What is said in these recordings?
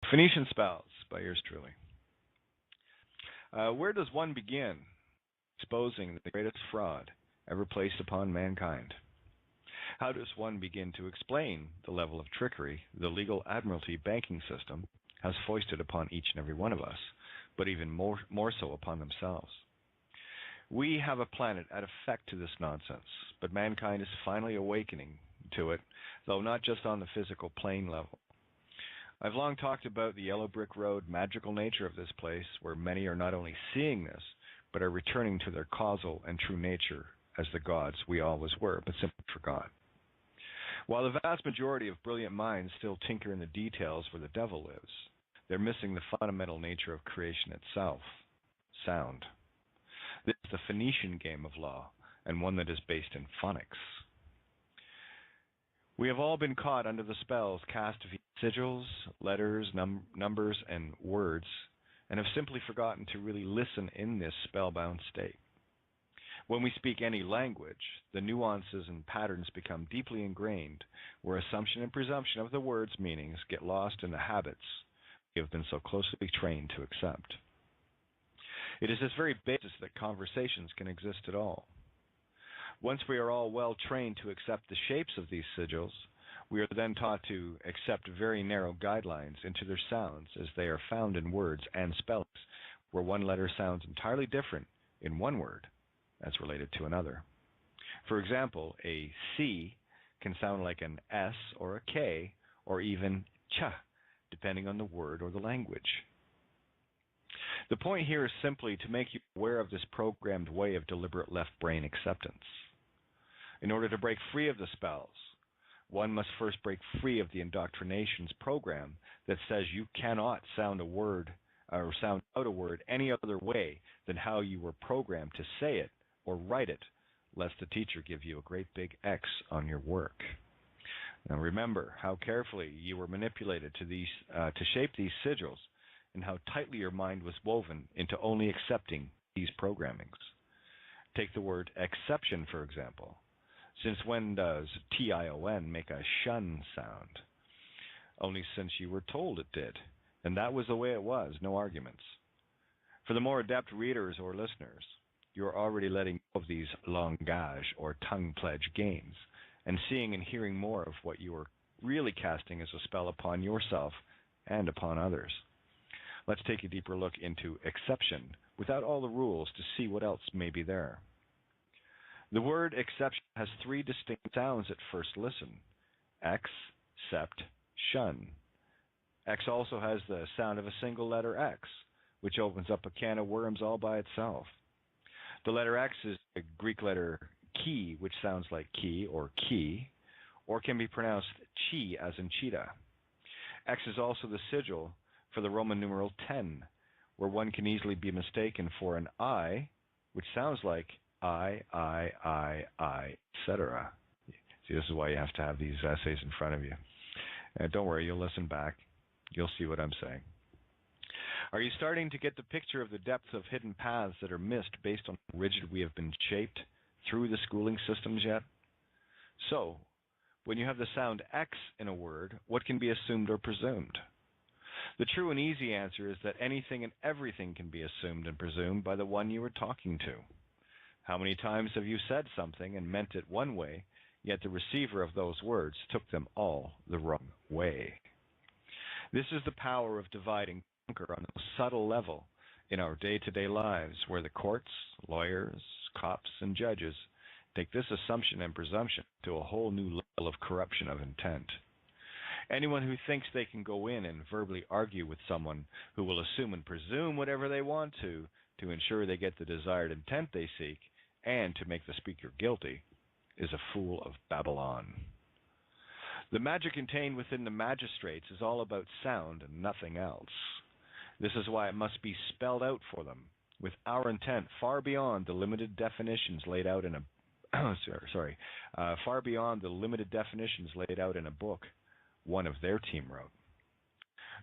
Phoenician spells by yours truly. Where does one begin exposing the greatest fraud ever placed upon mankind? How does one begin to explain the level of trickery the legal admiralty banking system has foisted upon each and every one of us, but even more so upon themselves? We have a planet at effect to this nonsense, but mankind is finally awakening to it, though not just on the physical plane level. I've long talked about the yellow brick road magical nature of this place, where many are not only seeing this, but are returning to their causal and true nature as the gods we always were, but simply forgot. While the vast majority of brilliant minds still tinker in the details where the devil lives, they're missing the fundamental nature of creation itself, sound. This is the Phoenician game of law, and one that is based in phonics. We have all been caught under the spells cast via sigils, letters, numbers, and words, and have simply forgotten to really listen in this spellbound state. When we speak any language, the nuances and patterns become deeply ingrained, where assumption and presumption of the word's meanings get lost in the habits we have been so closely trained to accept. It is this very basis that conversations can exist at all. Once we are all well trained to accept the shapes of these sigils, we are then taught to accept very narrow guidelines into their sounds as they are found in words and spellings, where one letter sounds entirely different in one word as related to another. For example, a C can sound like an S or a K or even cha, depending on the word or the language. The point here is simply to make you aware of this programmed way of deliberate left brain acceptance. In order to break free of the spells, one must first break free of the indoctrination's program that says you cannot sound a word or sound out a word any other way than how you were programmed to say it or write it, lest the teacher give you a great big X on your work. Now remember how carefully you were manipulated to shape these sigils, and how tightly your mind was woven into only accepting these programmings. Take the word exception, for example. Since when does T-I-O-N make a shun sound? Only since you were told it did, and that was the way it was, no arguments. For the more adept readers or listeners, you are already letting go of these langage or tongue pledge games, and seeing and hearing more of what you are really casting as a spell upon yourself and upon others. Let's take a deeper look into exception without all the rules to see what else may be there. The word exception has three distinct sounds at first listen: X, sept, shun. X also has the sound of a single letter X, which opens up a can of worms all by itself. The letter X is the Greek letter chi, which sounds like key, or can be pronounced chi as in cheetah. X is also the sigil for the Roman numeral 10, where one can easily be mistaken for an I, which sounds like I, etc. See, this is why you have to have these essays in front of you. And don't worry, you'll listen back. You'll see what I'm saying. Are you starting to get the picture of the depth of hidden paths that are missed based on how rigid we have been shaped through the schooling systems yet? So, when you have the sound X in a word, what can be assumed or presumed? The true and easy answer is that anything and everything can be assumed and presumed by the one you are talking to. How many times have you said something and meant it one way, yet the receiver of those words took them all the wrong way? This is the power of divide and conquer on a subtle level in our day-to-day lives, where the courts, lawyers, cops, and judges take this assumption and presumption to a whole new level of corruption of intent. Anyone who thinks they can go in and verbally argue with someone who will assume and presume whatever they want to ensure they get the desired intent they seek and to make the speaker guilty is a fool of Babylon. The magic contained within the magistrates is all about sound and nothing else. This is why it must be spelled out for them, with our intent far beyond the limited definitions laid out in a far beyond the limited definitions laid out in a book one of their team wrote.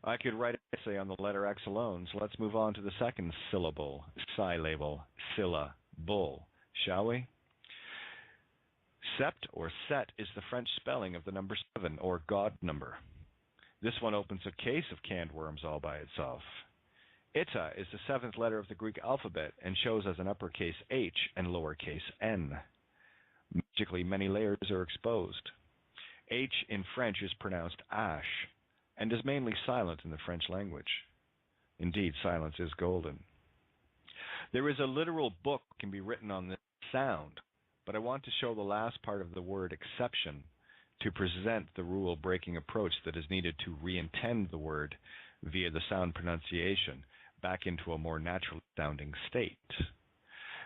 I could write an essay on the letter X alone, so let's move on to the second syllable, syllable, shall we? Sept or set is the French spelling of the number 7, or God number. This one opens a case of canned worms all by itself. Ita is the seventh letter of the Greek alphabet and shows as an uppercase H and lowercase n. Magically, many layers are exposed. H in French is pronounced ash and is mainly silent in the French language. Indeed, silence is golden. There is a literal book that can be written on this sound, but I want to show the last part of the word exception to present the rule-breaking approach that is needed to re-intend the word via the sound pronunciation back into a more natural-sounding state.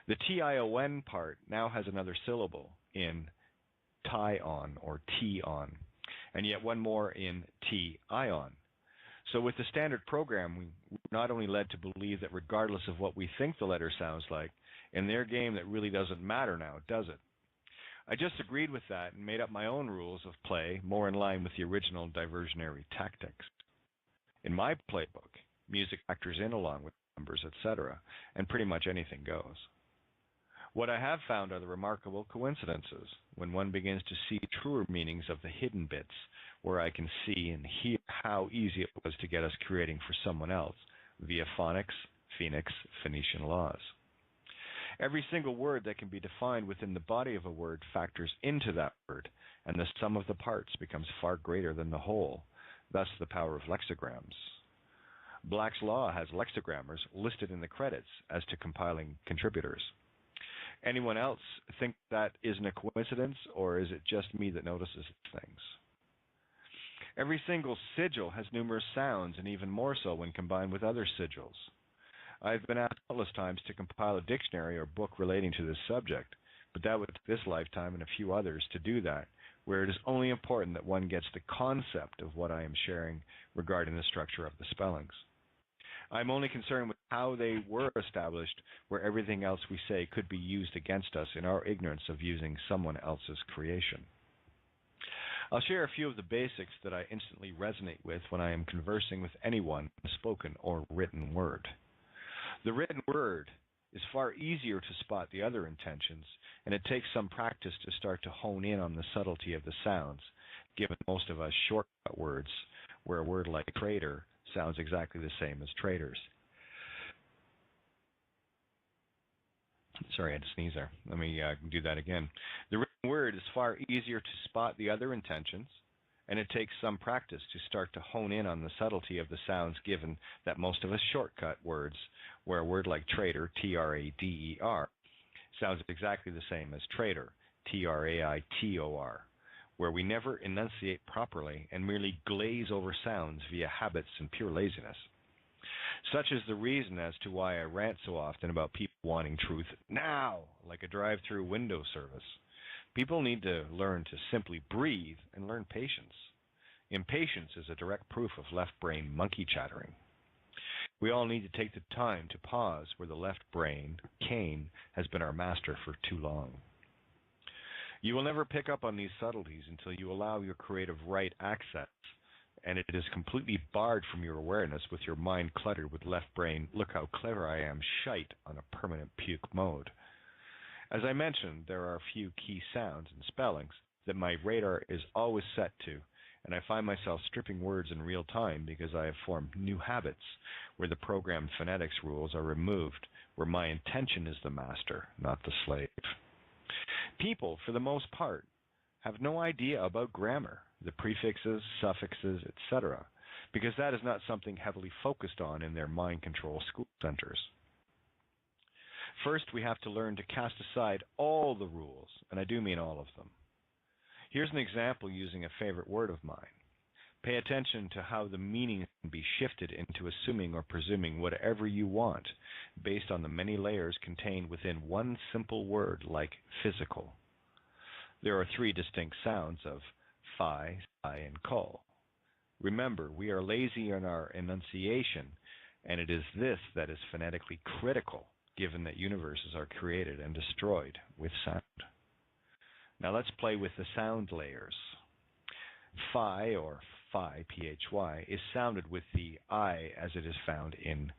The T-I-O-N part now has another syllable in tie-on or T-on, and yet one more in T-I-on. So with the standard program, we're not only led to believe that regardless of what we think the letter sounds like, in their game that really doesn't matter now, does it? I just agreed with that and made up my own rules of play more in line with the original diversionary tactics. In my playbook, music factors in along with numbers, etc., and pretty much anything goes. What I have found are the remarkable coincidences when one begins to see truer meanings of the hidden bits, where I can see and hear how easy it was to get us creating for someone else via phonics, Phoenician laws. Every single word that can be defined within the body of a word factors into that word, and the sum of the parts becomes far greater than the whole, thus the power of lexicograms. Black's Law has lexicogrammers listed in the credits as to compiling contributors. Anyone else think that isn't a coincidence, or is it just me that notices things? Every single sigil has numerous sounds, and even more so when combined with other sigils. I've been asked countless times to compile a dictionary or book relating to this subject, but that would take this lifetime and a few others to do that, where it is only important that one gets the concept of what I am sharing regarding the structure of the spellings. I'm only concerned with how they were established, where everything else we say could be used against us in our ignorance of using someone else's creation. I'll share a few of the basics that I instantly resonate with when I am conversing with anyone in a spoken or written word. The written word is far easier to spot the other intentions, and it takes some practice to start to hone in on the subtlety of the sounds, given most of us shortcut words, where a word like traitor sounds exactly the same as traitors. Sorry, I had to sneeze there. Let me do that again. The written word is far easier to spot the other intentions, and it takes some practice to start to hone in on the subtlety of the sounds, given that most of us shortcut words, where a word like traitor, T-R-A-D-E-R, sounds exactly the same as traitor, T-R-A-I-T-O-R, where we never enunciate properly and merely glaze over sounds via habits and pure laziness. Such is the reason as to why I rant so often about people wanting truth now, like a drive-through window service. People need to learn to simply breathe and learn patience. Impatience is a direct proof of left brain monkey chattering. We all need to take the time to pause where the left brain, Cain, has been our master for too long. You will never pick up on these subtleties until you allow your creative right access, and it is completely barred from your awareness with your mind cluttered with left brain, look how clever I am, shite on a permanent puke mode. As I mentioned, there are a few key sounds and spellings that my radar is always set to, and I find myself stripping words in real time because I have formed new habits where the programmed phonetics rules are removed, where my intention is the master, not the slave. People, for the most part, have no idea about grammar, the prefixes, suffixes, etc., because that is not something heavily focused on in their mind control school centers. First, we have to learn to cast aside all the rules, and I do mean all of them. Here's an example using a favorite word of mine. Pay attention to how the meaning can be shifted into assuming or presuming whatever you want based on the many layers contained within one simple word like physical. There are three distinct sounds of phi, psi, and col. Remember, we are lazy in our enunciation, and it is this that is phonetically critical, given that universes are created and destroyed with sound. Now let's play with the sound layers. Phi, or phi, P-H-Y, is sounded with the I as it is found in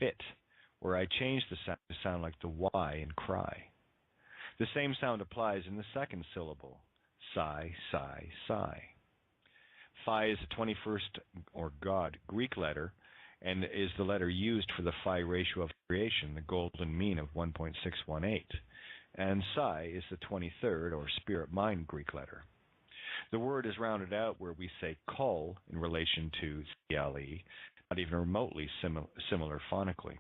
fit, where I change the sound to sound like the Y in cry. The same sound applies in the second syllable, psi, psi, psi. Phi is the 21st, or God, Greek letter, and is the letter used for the Phi ratio of creation, the golden mean of 1.618. And Psi is the 23rd, or spirit mind, Greek letter. The word is rounded out where we say kol in relation to CLE, not even remotely similar phonically.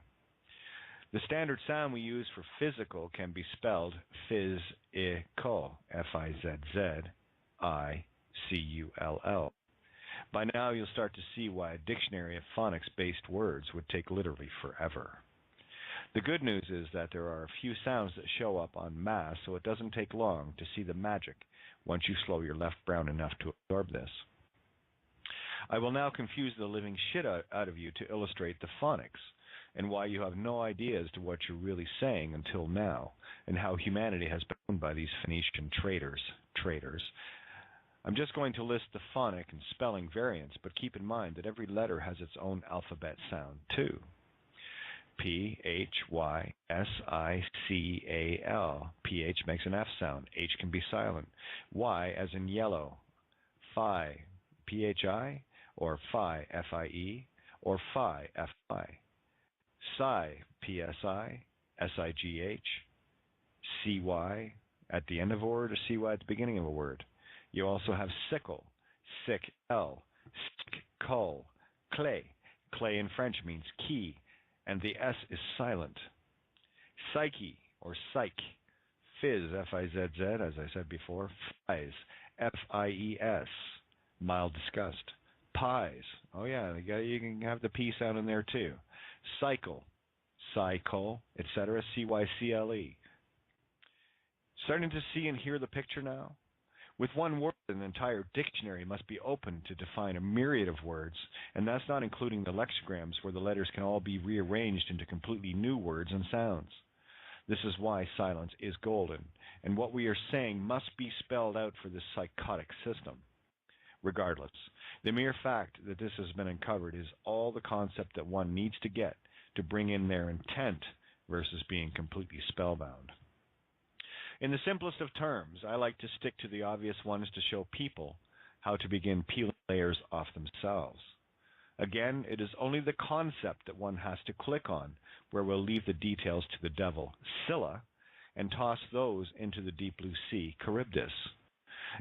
The standard sound we use for physical can be spelled phys-I-C-U-L-L, F-I-Z-Z-I-C-U-L-L. By now you'll start to see why a dictionary of phonics-based words would take literally forever. The good news is that there are a few sounds that show up en masse, so it doesn't take long to see the magic once you slow your left brain enough to absorb this. I will now confuse the living shit out of you to illustrate the phonics, and why you have no idea as to what you're really saying until now, and how humanity has been owned by these Phoenician traitors. I'm just going to list the phonic and spelling variants, but keep in mind that every letter has its own alphabet sound too. P-H-Y-S-I-C-A-L. P-H makes an F sound. H can be silent. Y as in yellow. Phi, P-H-I, or Phi, F-I-E, or Phi, F-I. Psi, P-S-I, S-I-G-H. C-Y at the end of a word, or C-Y at the beginning of a word. You also have sickle, sick-L, sick-cull, clay. Clay in French means key, and the S is silent. Psyche, or psych. Fizz, F-I-Z-Z, as I said before. Fies, F-I-E-S, mild disgust. Pies, oh yeah, you can have the P sound in there too. Cycle, cycle, etc., C-Y-C-L-E. Starting to see and hear the picture now? With one word, an entire dictionary must be opened to define a myriad of words, and that's not including the lexicograms where the letters can all be rearranged into completely new words and sounds. This is why silence is golden, and what we are saying must be spelled out for this psychotic system. Regardless, the mere fact that this has been uncovered is all the concept that one needs to get to bring in their intent versus being completely spellbound. In the simplest of terms, I like to stick to the obvious ones to show people how to begin peeling layers off themselves. Again, it is only the concept that one has to click on, where we'll leave the details to the devil, Scylla, and toss those into the deep blue sea, Charybdis.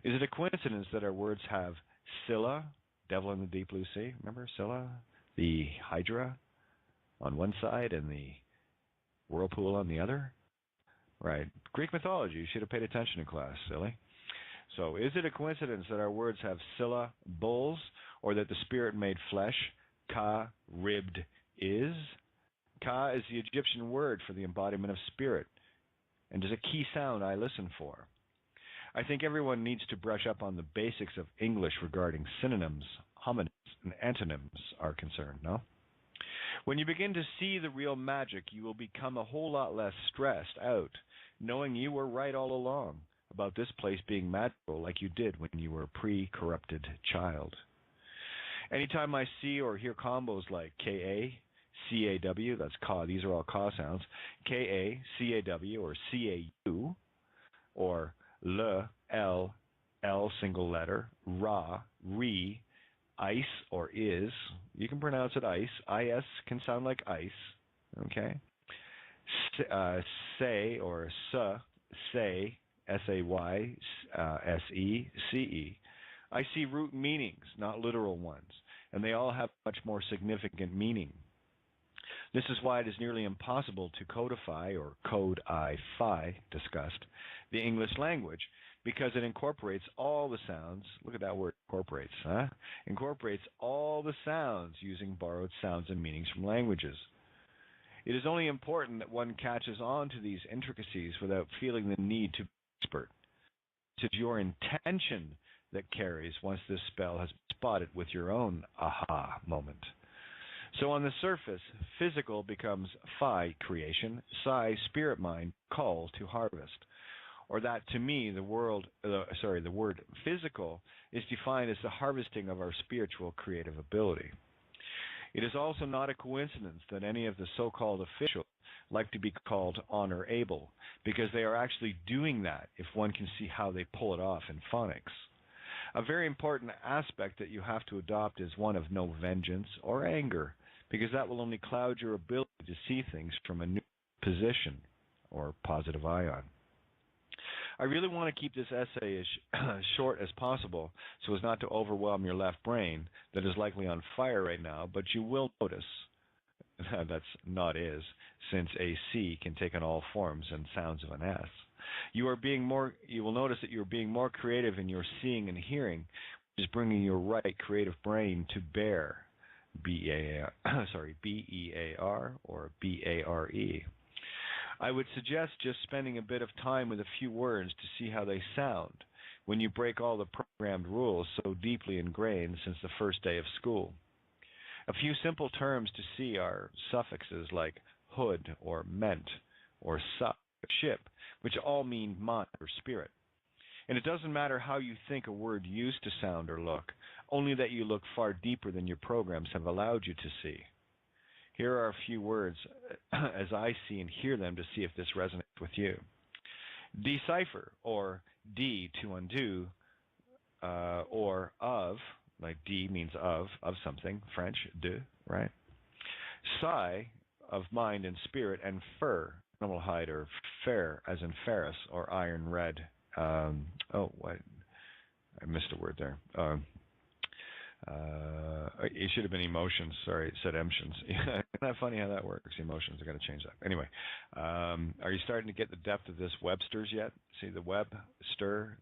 Is it a coincidence that our words have Scylla, devil in the deep blue sea? Remember Scylla, the Hydra on one side and the whirlpool on the other? Right. Greek mythology. You should have paid attention in class, silly. So is it a coincidence that our words have Scylla, bulls, or that the spirit made flesh, ka, ribbed, is? Ka is the Egyptian word for the embodiment of spirit, and is a key sound I listen for. I think everyone needs to brush up on the basics of English regarding synonyms, homonyms, and antonyms are concerned, no? When you begin to see the real magic, you will become a whole lot less stressed out, knowing you were right all along about this place being magical like you did when you were a pre-corrupted child. Anytime I see or hear combos like K-A, C-A-W, that's ka, these are all ka sounds, K-A, C-A-W, or C-A-U, or L, L, L single letter, Ra, Re, ice or is, you can pronounce it ice, I-S can sound like ice, okay? Say or say, S-A-Y, S-E-C-E. I see root meanings, not literal ones, and they all have much more significant meaning. This is why it is nearly impossible to codify, or code-I-fi, discussed, the English language, because it incorporates all the sounds. Look at that word, incorporates, huh? Incorporates all the sounds using borrowed sounds and meanings from languages. It is only important that one catches on to these intricacies without feeling the need to be expert. It is your intention that carries once this spell has been spotted with your own aha moment. So on the surface, physical becomes phi, creation, psi, spirit mind, call to harvest. Or that to me, the word physical is defined as the harvesting of our spiritual creative ability. It is also not a coincidence that any of the so-called officials like to be called honor able, because they are actually doing that if one can see how they pull it off in phonics. A very important aspect that you have to adopt is one of no vengeance or anger, because that will only cloud your ability to see things from a new position or positive ion. I really want to keep this essay as short as possible so as not to overwhelm your left brain that is likely on fire right now, but you will notice, that's not is, since a C can take on all forms and sounds of an S. You will notice that you're being more creative in your seeing and hearing, which is bringing your right creative brain to bear, B-E-A-R or B-A-R-E. I would suggest just spending a bit of time with a few words to see how they sound when you break all the programmed rules so deeply ingrained since the first day of school. A few simple terms to see are suffixes like hood or meant or ship, which all mean mind or spirit. And it doesn't matter how you think a word used to sound or look, only that you look far deeper than your programs have allowed you to see. Here are a few words as I see and hear them to see if this resonates with you. Decipher, or D, to undo, or of, like D means of something, French, de, right? Psi, of mind and spirit, and fur, animal hide, or fair, as in ferrous, or iron red. I missed a word there. It should have been emotions. Sorry, it said emotions. Isn't that funny how that works? Emotions. I got to change that. Anyway, are you starting to get the depth of this Webster's yet? See the web stir,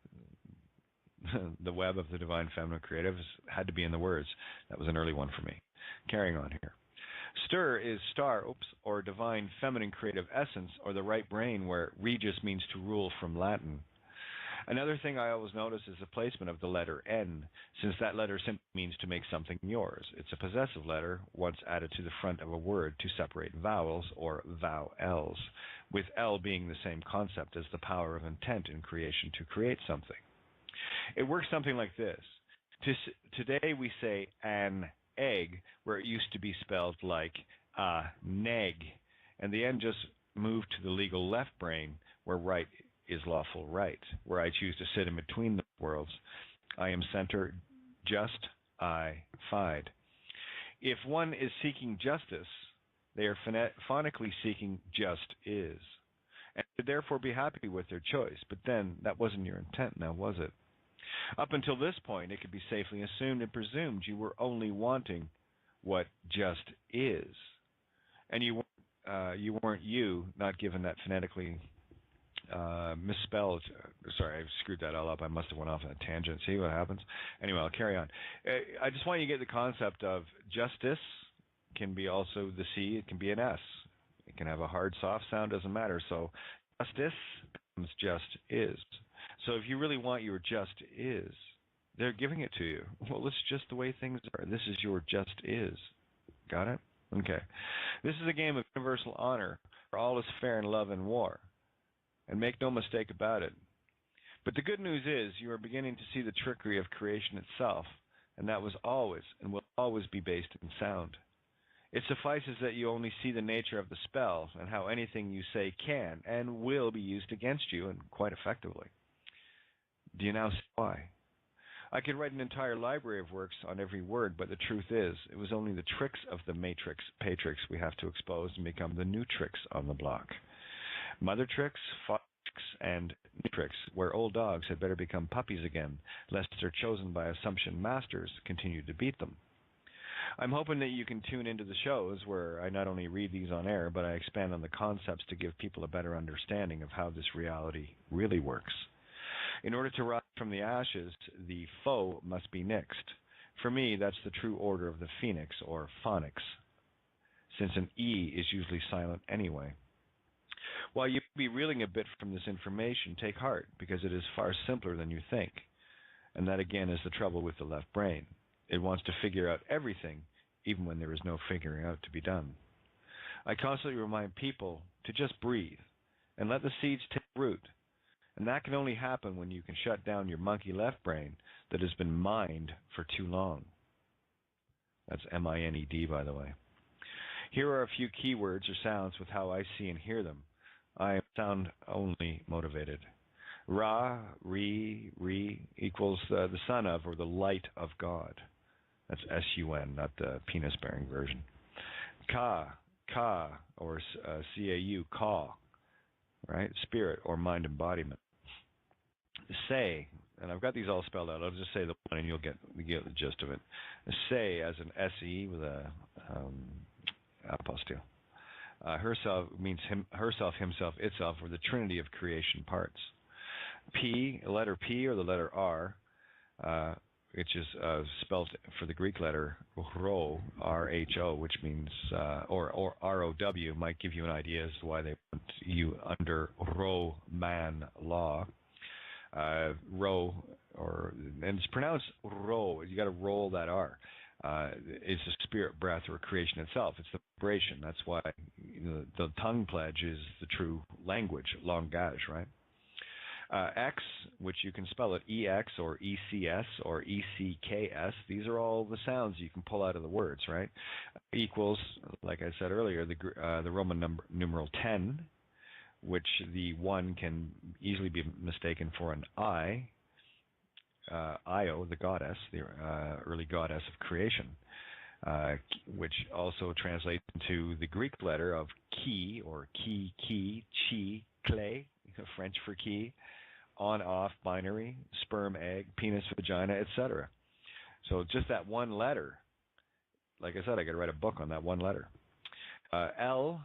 the web of the divine feminine creative had to be in the words. That was an early one for me. Carrying on here. Stir is star, or divine feminine creative essence, or the right brain, where regis means to rule from Latin. Another thing I always notice is the placement of the letter N, since that letter simply means to make something yours. It's a possessive letter once added to the front of a word to separate vowels, or vowels, with L being the same concept as the power of intent in creation to create something. It works something like this. Today we say an egg, where it used to be spelled like a neg, and the N just moved to the legal left brain, where right is lawful right, where I choose to sit in between the worlds. I am center, just, I, fide. If one is seeking justice, they are phonically seeking just is, and should therefore be happy with their choice. But then, that wasn't your intent now, was it? Up until this point, it could be safely assumed and presumed you were only wanting what just is, and you weren't you, not given that phonetically misspelled. Sorry, I screwed that all up. I must have went off on a tangent. See what happens? Anyway, I'll carry on. I just want you to get the concept of justice can be also the C. It can be an S. It can have a hard, soft sound. Doesn't matter. So justice becomes just is. So if you really want your just is, they're giving it to you. Well, it's just the way things are. This is your just is. Got it? Okay. This is a game of universal honor, where all is fair in love and war. And make no mistake about it. But the good news is you are beginning to see the trickery of creation itself, and that was always and will always be based in sound. It suffices that you only see the nature of the spell and how anything you say can and will be used against you, and quite effectively. Do you now see why? I could write an entire library of works on every word, but the truth is, it was only the tricks of the patrix we have to expose and become the new tricks on the block. Mother tricks, father tricks, and new tricks, where old dogs had better become puppies again, lest their chosen by assumption masters continue to beat them. I'm hoping that you can tune into the shows where I not only read these on air, but I expand on the concepts to give people a better understanding of how this reality really works. In order to rise from the ashes, the foe must be nixed. For me, that's the true order of the phoenix, or phonics, since an E is usually silent anyway. While you may be reeling a bit from this information, take heart, because it is far simpler than you think. And that, again, is the trouble with the left brain. It wants to figure out everything, even when there is no figuring out to be done. I constantly remind people to just breathe and let the seeds take root. And that can only happen when you can shut down your monkey left brain that has been mined for too long. That's M-I-N-E-D, by the way. Here are a few keywords or sounds with how I see and hear them. I am sound-only motivated. Ra, re equals the son of or the light of God. That's S-U-N, not the penis-bearing version. Ka, or C-A-U, ka, right? Spirit or mind embodiment. Say, and I've got these all spelled out. I'll just say the one and you'll get the gist of it. Say as an S-E with a apostille. Herself means herself, himself, itself, or the trinity of creation parts. P, letter P or the letter R, which is spelled for the Greek letter Rho, R-H-O, which means, or R-O-W, might give you an idea as to why they put you under Roman law. Rho, and it's pronounced Rho. You got to roll that R. It's the spirit, breath, or creation itself. It's the vibration. That's why the tongue pledge is the true language, langage, right? X, which you can spell it EX or ECS or ECKS. These are all the sounds you can pull out of the words, right? Equals, like I said earlier, the Roman numeral 10, which the 1 can easily be mistaken for an I, Io, the goddess, the early goddess of creation, which also translates into the Greek letter of ki, or ki, chi, clay, French for key, on, off, binary, sperm, egg, penis, vagina, etc. So just that one letter, like I said, I got to write a book on that one letter. L,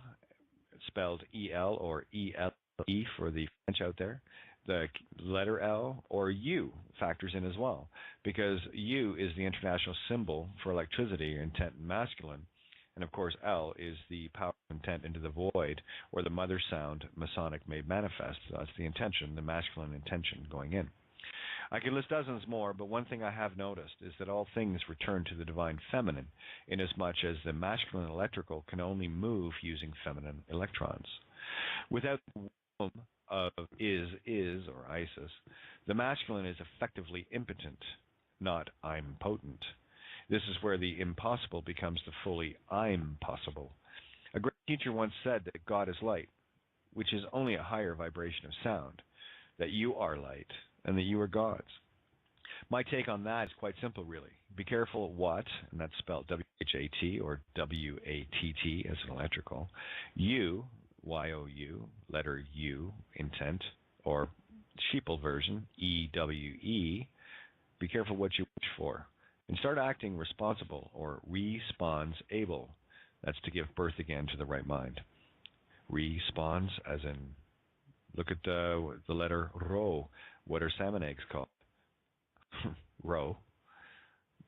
spelled E-L or E-L-E for the French out there. The letter L or U factors in as well, because U is the international symbol for electricity, intent, and masculine. And of course, L is the power of intent into the void, or the mother sound Masonic made manifest. So that's the intention, the masculine intention going in. I could list dozens more, but one thing I have noticed is that all things return to the divine feminine, inasmuch as the masculine electrical can only move using feminine electrons. Without the womb of is, or Isis, the masculine is effectively impotent, not I'm potent. This is where the impossible becomes the fully I'm possible. A great teacher once said that God is light, which is only a higher vibration of sound, that you are light, and that you are gods. My take on that is quite simple, really. Be careful what, and that's spelled W-H-A-T or W-A-T-T as an electrical, you, Y-O-U, letter U, intent, or sheeple version, E-W-E, be careful what you wish for. And start acting responsible, or respawns able. That's to give birth again to the right mind. Respawns, as in, look at the letter Rho. What are salmon eggs called? Rho.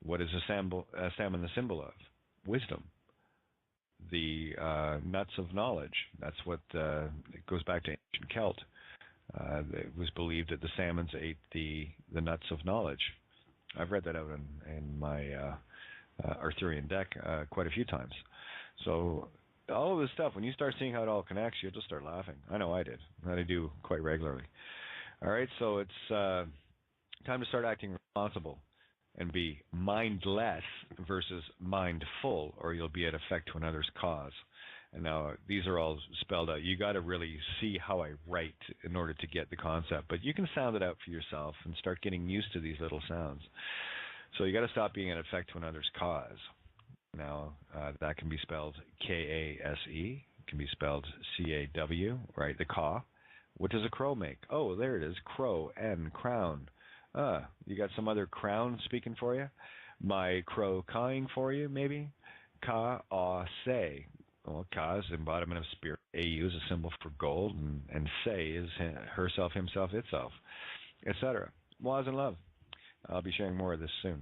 What is a salmon the symbol of? Wisdom. The nuts of knowledge. That's what it goes back to ancient Celt. It was believed that the salmons ate the nuts of knowledge. I've read that out in my Arthurian deck quite a few times. So all of this stuff, when you start seeing how it all connects, you'll just start laughing. I know I did. And I do quite regularly. All right, so it's time to start acting responsible and be mindless versus mindful, or you'll be at effect to another's cause. And now these are all spelled out. You got to really see how I write in order to get the concept. But you can sound it out for yourself and start getting used to these little sounds. So you got to stop being an effect to another's cause. Now that can be spelled K-A-S-E. It can be spelled C-A-W, right? The caw. What does a crow make? Oh, there it is. Crow and crown. You got some other crown speaking for you? My crow cawing for you, maybe? Ka-aw-say. Well, Ka is the embodiment of spirit. A-U is a symbol for gold, and say is herself, himself, itself, etc. Laws and love. I'll be sharing more of this soon.